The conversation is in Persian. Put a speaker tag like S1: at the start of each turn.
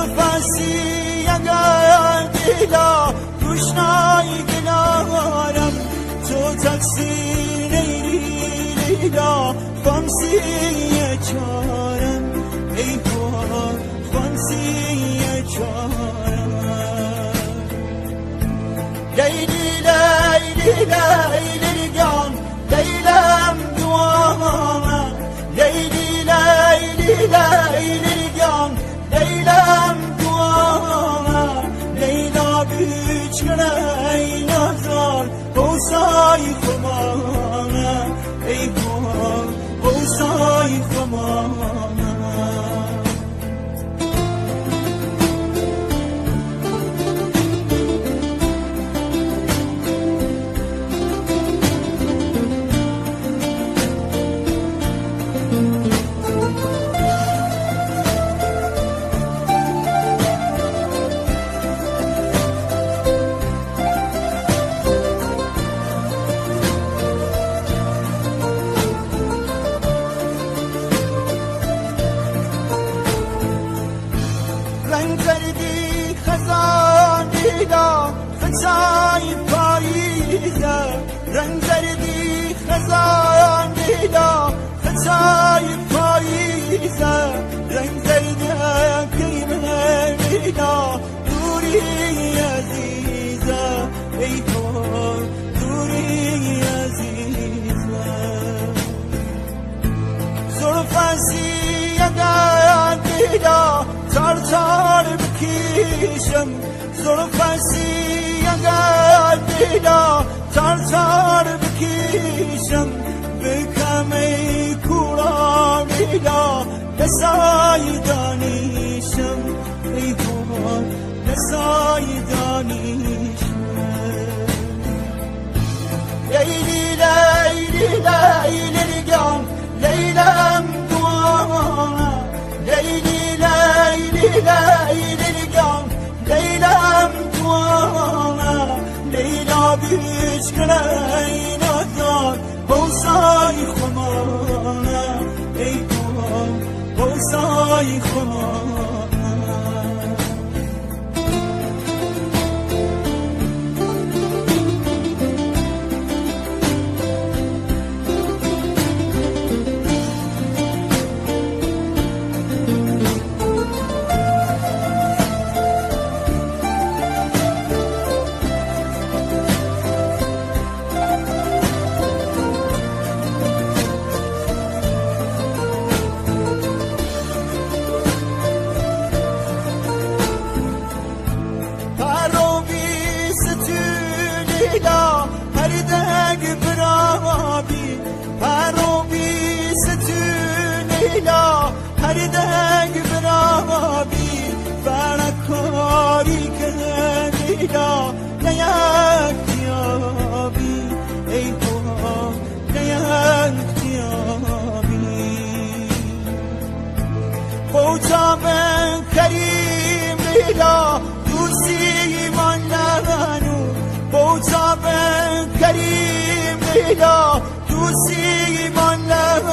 S1: زلفسی اگر دیلا روشنایی کنارم تو تقصیر نیری لیلا فانسی چارم ای بار فانسی چارم لیلی لیلی لیلی جان لیلم دوامه لیلی لیلی لیلی جان لیلم دوامه لیلا بیچاره ای نازار بوسای خمانه ای بار بوسای خمانه رنگ کردی خزان دیدا خطای پاییزه رنگ کردی خزان دیدا خطای پاییزه رنگ کردی کریمه دیدا دوری عزیزه ای کار دوری عزیزه زلفسی اگر دیدا تار تار بکشم زلفسی اگر دیدا تار تار بکشم بکم ای کورا دیدا نسای دانیشم ای کور نسای دانیشم لیلی لیلی لیلی جان لیلم دوامه لیلی لیلی لیلی جان لیلم دوامه لیلا بیچاره ای نازار بوسای خمانه ای بار بوسای خمانه هر دنگ برابی پرو بی ستون لیلا هر دنگ برابی فرکاری که لیلا نیک دیابی ای بابا نیک دیابی بوتابن کریم لیلا دوستی من لغنو بوتابن کریم لیلا دوستی من لغنو